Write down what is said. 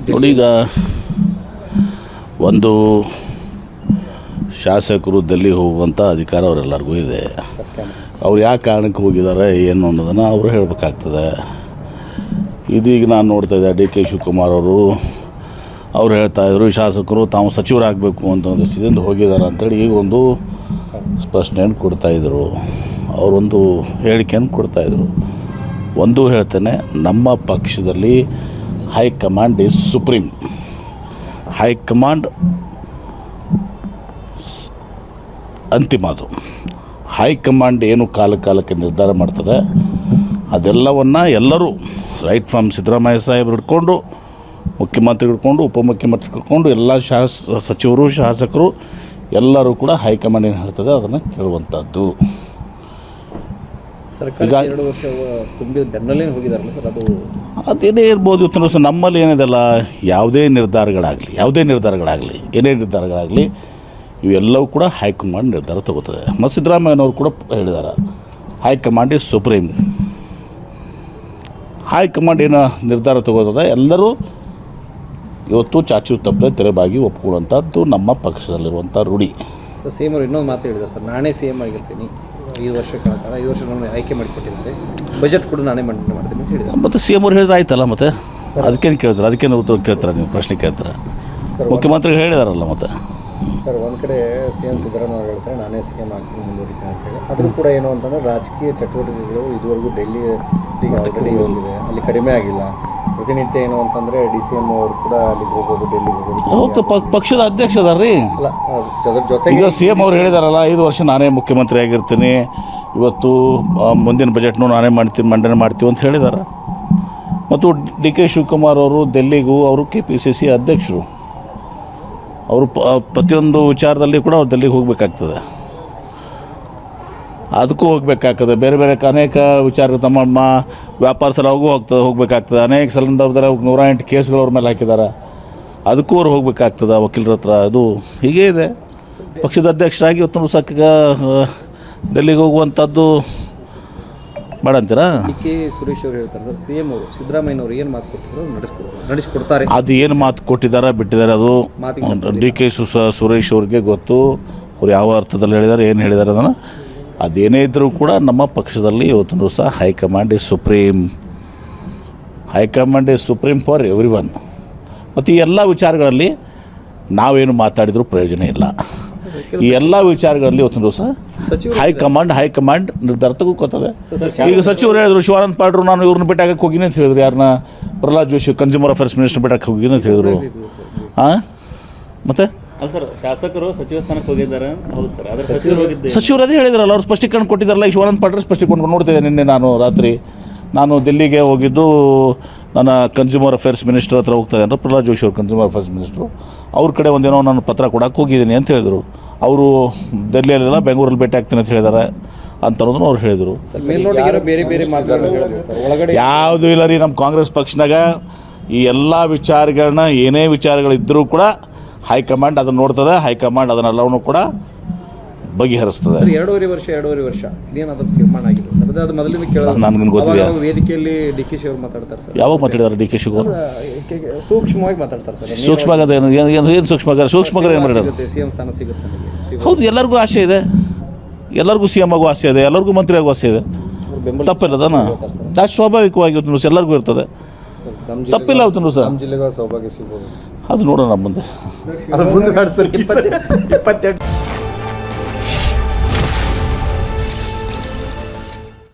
ನೋಡಿ, ಈಗ ಒಂದು ಶಾಸಕರು ಡೆಲ್ಲಿ ಹೋಗುವಂಥ ಅಧಿಕಾರ ಅವರೆಲ್ಲರಿಗೂ ಇದೆ. ಅವ್ರು ಯಾವ ಕಾರಣಕ್ಕೆ ಹೋಗಿದ್ದಾರೆ ಏನು ಅನ್ನೋದನ್ನು ಅವರು ಹೇಳಬೇಕಾಗ್ತದೆ. ಇದೀಗ ನಾನು ನೋಡ್ತಾ ಇದ್ದೆ, ಡಿ ಕೆ ಶಿವಕುಮಾರ್ ಅವರು ಹೇಳ್ತಾಯಿದ್ರು ಶಾಸಕರು ತಾವು ಸಚಿವರಾಗಬೇಕು ಅಂತ ಒಂದು ಸ್ಥಿತಿಯಿಂದ ಹೋಗಿದ್ದಾರೆ ಅಂತೇಳಿ ಈಗ ಒಂದು ಸ್ಪಷ್ಟನೆಯನ್ನು ಕೊಡ್ತಾಯಿದ್ರು. ಅವರೊಂದು ಹೇಳಿಕೆಯನ್ನು ಕೊಡ್ತಾಯಿದ್ರು. ಒಂದು ಹೇಳ್ತೇನೆ, ನಮ್ಮ ಪಕ್ಷದಲ್ಲಿ ಹೈಕಮಾಂಡ್ ಈಸ್ ಸುಪ್ರೀಂ. ಹೈಕಮಾಂಡ್ ಅಂತಿಮ. ಅದು ಹೈಕಮಾಂಡ್ ಏನು ಕಾಲಕ್ಕೆ ನಿರ್ಧಾರ ಮಾಡ್ತದೆ ಅದೆಲ್ಲವನ್ನು ಎಲ್ಲರೂ ರೈಟ್ ಫ್ರಮ್ ಸಿದ್ದರಾಮಯ್ಯ ಸಾಹೇಬ್ರು ಹಿಡ್ಕೊಂಡು ಮುಖ್ಯಮಂತ್ರಿ ಹಿಡ್ಕೊಂಡು ಉಪಮುಖ್ಯಮಂತ್ರಿ ಹಿಡ್ಕೊಂಡು ಎಲ್ಲ ಸಚಿವರು ಶಾಸಕರು ಎಲ್ಲರೂ ಕೂಡ ಹೈಕಮಾಂಡ್ ಏನು ಹೇಳ್ತದೆ ಅದನ್ನು ಕೇಳುವಂಥದ್ದು. ಈಗ 2 ವರ್ಷ ತುಂಬಿ ಬೆನ್ನಲ್ಲೇ ಹೋಗಿದಾರಲ್ಲ ಸರ್, ಅದೇನೇ ಇರ್ಬೋದು. ಇವತ್ತು ಸಹ ನಮ್ಮಲ್ಲಿ ಏನಿದೆಲ್ಲ ಯಾವುದೇ ನಿರ್ಧಾರಗಳಾಗಲಿ ಏನೇ ನಿರ್ಧಾರಗಳಾಗಲಿ ಇವೆಲ್ಲವೂ ಕೂಡ ಹೈಕಮಾಂಡ್ ನಿರ್ಧಾರ ತಗೋತದೆ. ಮತ್ತು ಸಿದ್ದರಾಮಯ್ಯನವರು ಕೂಡ ಹೇಳಿದ್ದಾರೆ, ಹೈಕಮಾಂಡ್ ಈಸ್ ಸುಪ್ರೀಂ. ಹೈಕಮಾಂಡ್ ಏನು ನಿರ್ಧಾರ ತಗೋತದೆ ಎಲ್ಲರೂ ಇವತ್ತು ಚಾಚು ತಪ್ಪದೆ ತೆರೆಬಾಗಿ ಒಪ್ಕೊಳ್ಳುವಂಥದ್ದು ನಮ್ಮ ಪಕ್ಷದಲ್ಲಿರುವಂಥ ರೂಢಿ. ಸಿ ಎಂ ಅವರು ಇನ್ನೊಂದು ಮಾತು ಹೇಳಿದ್ದಾರೆ ಸರ್, ನಾನೇ ಸಿ ಎಂ ಆಗಿರ್ತೀನಿ 5 ವರ್ಷ ಕಾಲ 5 ವರ್ಷ ನಾನು ಆಯ್ಕೆ ಮಾಡಿಕೊಟ್ಟಿದ್ದೆ, ಬಜೆಟ್ ಕೂಡ ನಾನೇ ಮಂಡನೆ ಮಾಡ್ತೀನಿ ಅಂತ ಹೇಳಿದ್ದಾರೆ. ಮತ್ತು ಸಿ ಎಂ ಅವ್ರು ಹೇಳಿದ್ರೆ ಆಯ್ತಲ್ಲ, ಮತ್ತೆ ಅದಕ್ಕೇನು ಕೇಳ್ತಾರೆ? ಅದಕ್ಕೇನು ಉತ್ತರ ಕೇಳ್ತಾರೆ? ನೀವು ಪ್ರಶ್ನೆ ಕೇಳ್ತಾರೆ. ಮುಖ್ಯಮಂತ್ರಿಗಳು ಹೇಳಿದಾರಲ್ಲ. ಮತ್ತೆ ಸರ್, ಒಂದು ಕಡೆ ಸಿ ಎಂ ಸಿದ್ದರಾಮಯ್ಯ ಅವರು ಹೇಳ್ತಾರೆ ನಾನೇ ಸಿ ಎಂ ಆಗ್ತೀನಿ ಮುಂದುವರಿತೀನಿ ಅಂತೇಳಿ. ಆದರೂ ಕೂಡ ಏನು ಅಂತಂದರೆ ರಾಜಕೀಯ ಚಟುವಟಿಕೆಗಳು ಇದುವರೆಗೂ ಡೆಲ್ಲಿಗೆ ಆಲ್ರೆಡಿ ಹೋಗಿದೆ, ಅಲ್ಲಿ ಕಡಿಮೆ ಆಗಿಲ್ಲ. ಪ್ರತಿನಿತ್ಯ ಏನು ಅಂತಂದರೆ ಡಿ ಸಿ ಎಂ ಅವರು ಕೂಡ ಅಲ್ಲಿಗೆ ಹೋಗೋದು, ಡೆಲ್ಲಿಗೆ ಹೋಗೋದು. ಪಕ್ಷದ ಅಧ್ಯಕ್ಷ ಅದಾರ್ರಿ. ಅಲ್ಲ, ಅದ್ರ ಜೊತೆಗೆ ಈಗ ಸಿ ಎಂ ಅವ್ರು ಹೇಳಿದಾರಲ್ಲ 5 ವರ್ಷ ನಾನೇ ಮುಖ್ಯಮಂತ್ರಿ ಆಗಿರ್ತೀನಿ, ಇವತ್ತು ಮುಂದಿನ ಬಜೆಟ್ನು ನಾನೇ ಮಂಡನೆ ಮಾಡ್ತೀವಿ ಅಂತ ಹೇಳಿದ್ದಾರೆ. ಮತ್ತು ಡಿ ಕೆ ಶಿವಕುಮಾರ್ ಅವರು ಡೆಲ್ಲಿಗೂ ಅವರು KPCC ಅಧ್ಯಕ್ಷರು, ಅವರು ಪ್ರತಿಯೊಂದು ವಿಚಾರದಲ್ಲಿ ಕೂಡ ಅವ್ರು ಡೆಲ್ಲಿಗೆ ಹೋಗಬೇಕಾಗ್ತದೆ. ಅದಕ್ಕೂ ಹೋಗಬೇಕಾಗ್ತದೆ. ಬೇರೆ ಅನೇಕ ವಿಚಾರ ತಮ್ಮ ವ್ಯಾಪಾರ ಸಲುವಾಗೂ ಹೋಗಬೇಕಾಗ್ತದೆ. ಅನೇಕ ಸಲಂದವ್ರ 108 ಕೇಸ್ಗಳು ಅವ್ರ ಮೇಲೆ ಹಾಕಿದ್ದಾರೆ. ಅದಕ್ಕೂ ಅವ್ರು ಹೋಗಬೇಕಾಗ್ತದೆ ವಕೀಲರ ಹತ್ರ. ಅದು ಹೀಗೇ ಇದೆ. ಪಕ್ಷದ ಅಧ್ಯಕ್ಷರಾಗಿ ಇವತ್ತು ಸಕ್ಕ ಡೆಲ್ಲಿಗೆ ಹೋಗುವಂಥದ್ದು ಬೇಡ ಅಂತೀರಾ? ಕೆ ಸುರೇಶ್ ಅವರು ಹೇಳ್ತಾರೆ ಸರ್, ಸಿ ಎಂ ಅವರು ಸಿದ್ದರಾಮಯ್ಯನವರು ಏನು ಮಾತು ಕೊಟ್ಟಿದ್ರು ನಡೆಸ್ಕೊಡ್ತಾರೆ. ಅದು ಏನು ಮಾತು ಕೊಟ್ಟಿದ್ದಾರೆ ಬಿಟ್ಟಿದ್ದಾರೆ ಅದು ಡಿ ಕೆ ಸುರೇಶ್ ಅವ್ರಿಗೆ ಗೊತ್ತು. ಅವ್ರು ಯಾವ ಅರ್ಥದಲ್ಲಿ ಹೇಳಿದ್ದಾರೆ, ಏನು ಹೇಳಿದ್ದಾರೆ ಅದನ್ನು. ಅದೇನೇ ಇದ್ದರೂ ಕೂಡ ನಮ್ಮ ಪಕ್ಷದಲ್ಲಿ ಇವತ್ತು ಸಹ high command is supreme. High command is supreme for every one. ಮತ್ತು ಈ ಎಲ್ಲ ವಿಚಾರಗಳಲ್ಲಿ ನಾವೇನು ಮಾತಾಡಿದರೂ ಪ್ರಯೋಜನ ಇಲ್ಲ. ಈ ಎಲ್ಲ ವಿಚಾರಗಳಲ್ಲಿ ಇವತ್ತು ಸಹ ಹೈಕಮಾಂಡ್ ನಿರ್ಧಾರ ತಗೋತದೆ. ಈಗ ಸಚಿವರು ಹೇಳಿದ್ರು, ಶಿವಾನಂದ ಪಾಟ್ರು ನಾನು ಇವ್ರನ್ನ ಭೇಟಿಯಾಗಕ್ಕೆ ಹೋಗಿನಿ ಅಂತ ಹೇಳಿದ್ರು. ಯಾರನ್ನ? Prahlad Joshi, consumer affairs minister ಭೇಟಿಯಾಗಕ್ಕೆ ಹೋಗಿನಿ ಅಂತ ಹೇಳಿದ್ರು. ಹಾಂ, ಮತ್ತೆ ಅಲ್ಲ ಸರ್, ಶಾಸಕರು ಸಚಿವ ಸ್ಥಾನಕ್ಕೆ ಹೋಗಿದ್ದಾರೆ. ಹೌದು ಸರ್, ಆದರೆ ಸಚಿವರು ಅದೇ ಹೇಳಿದ್ರಲ್ಲ, ಅವ್ರು ಸ್ಪಷ್ಟೀಕರಣ ಕೊಟ್ಟಿದ್ದಾರಲ್ಲ. ಈ ಶಿವಾನಂದ ಪಾಟ್ರು ಸ್ಪಷ್ಟೀಕರಣ ನೋಡ್ತಿದ್ದೆ ನಿನ್ನೆ ರಾತ್ರಿ. ನಾನು ದಿಲ್ಲಿಗೆ ಹೋಗಿದ್ದು ನನ್ನ ಕನ್ಸ್ಯೂಮರ್ ಅಫೇರ್ಸ್ ಮಿನಿಸ್ಟರ್ ಹತ್ರ ಹೋಗ್ತಾಯಿದ್ದೆ ಅಂದರೆ ಪ್ರಹ್ಲಾದ್ ಜೋಶಿ ಅವರು ಕನ್ಸ್ಯೂಮರ್ ಅಫೇರ್ಸ್ ಮಿನಿಸ್ಟ್ರು. ಅವ್ರ ಕಡೆ ಒಂದೇನೋ ನಾನು ಪತ್ರ ಕೊಡೋಕೆ ಹೋಗಿದ್ದೀನಿ ಅಂತ ಹೇಳಿದರು. ಅವರು ಡೆಲ್ಲಿಯಲ್ಲೆಲ್ಲ ಬೆಂಗಳೂರಲ್ಲಿ ಭೇಟಿ ಆಗ್ತೀನಿ ಅಂತ ಹೇಳಿದ್ದಾರೆ ಅಂತ ಅನ್ನೋದನ್ನು ಅವ್ರು ಹೇಳಿದರು. ಯಾವುದೂ ಇಲ್ಲ ರೀ ನಮ್ಮ ಕಾಂಗ್ರೆಸ್ ಪಕ್ಷನಾಗ. ಈ ಎಲ್ಲ ವಿಚಾರಗಳನ್ನ ಏನೇ ವಿಚಾರಗಳಿದ್ದರೂ ಕೂಡ ಹೈಕಮಾಂಡ್ ಅದನ್ನು ನೋಡ್ತದೆ. ಹೈಕಮಾಂಡ್ ಅದನ್ನೆಲ್ಲವನ್ನೂ ಕೂಡ ಬಗೆಹರಿಸ್ತದೆ. 2.5 ವರ್ಷ ಇದೇನಾದರೂ ತೀರ್ಮಾನ ಆಗಿದೆ ಸರ್? ಅದು ಮೊದಲಿಂದ ಕೇಳೋದು ನನಗೆ ಗೊತ್ತಿದೆ. ವೇದಿಕೆಯಲ್ಲಿ ಡಿ ಕೆ ಶಿ ಅವರು ಮಾತಾಡ್ತಾರೆ ಸರ್. ಯಾವಾಗ ಮಾತಾಡಿದ್ದಾರೆ ಡಿ ಕೆ ಶಿ ಅವರು? ಸೂಕ್ಷ್ಮವಾಗಿ ಮಾತಾಡ್ತಾರೆ ಸರ್. ಸೂಕ್ಷ್ಮವಾಗಿ ಏನು ಸೂಕ್ಷ್ಮವಾಗಿ ಏನು ಮಾಡಿದ್ದಾರೆ? ಸಿ ಎಂ ಸ್ಥಾನ ಸಿಗುತ್ತೆ. ಹೌದು, ಎಲ್ಲರಿಗೂ ಆಸೆ ಇದೆ. ಎಲ್ಲರಿಗೂ ಸಿ ಎಂ ಆಗೋ ಆಸೆ ಇದೆ, ಎಲ್ಲರಿಗೂ ಮಂತ್ರಿ ಆಗೋ ಆಸೆ ಇದೆ. ತಪ್ಪಿಲ್ಲದನ? ಅದು ಸ್ವಾಭಾವಿಕವಾಗಿ ಎಲ್ಲರಿಗೂ ಇರ್ತದೆ. ತಪ್ಪಿಲ್ಲ ಅವತ್ತು ಸರ್. ನಮ್ಮ ಜಿಲ್ಲೆಗೆ ಸೌಭಾಗ್ಯ ಸಿಗ್ಬೋದು. ಅದು ನೋಡೋಣ ಮುಂದೆ. ಅದು ಮುಂದೆ 22